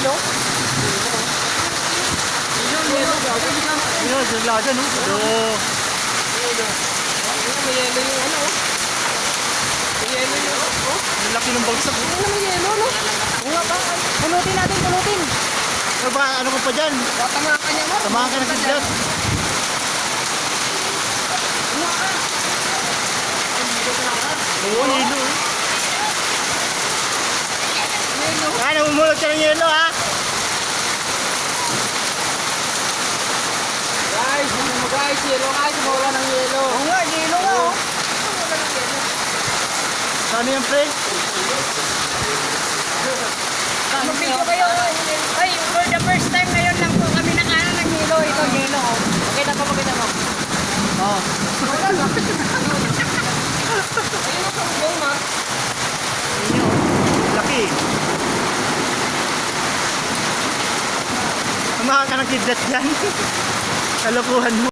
yelo. Yun, dalaga, no? May yelo yung ano. May yelo yung ano. Ang laki ng bagsak. Ano may yelo, no? Oo nga ba? Pulutin natin, pulutin. Ano ba, ano ka pa dyan? Tamahan ka niya mo. Tamahan ka ng kidlat. Oo, yelo. Ah, namumulot ka ng yelo, ha? Guys, yelo guys, mawala ng yelo. Oo nga, yelo nga oh. Saan yan, pre? Mag-video kayo. Ay, for the first time ngayon lang po kami nakaano ng yelo. Ito, yelo oh. Makita mo, makita mo. Oo. Wala lang. Ayun ang pang-bong ma. Yun yun. Laki. Tamahan ka ng kidlat dyan. Kalokohan mo.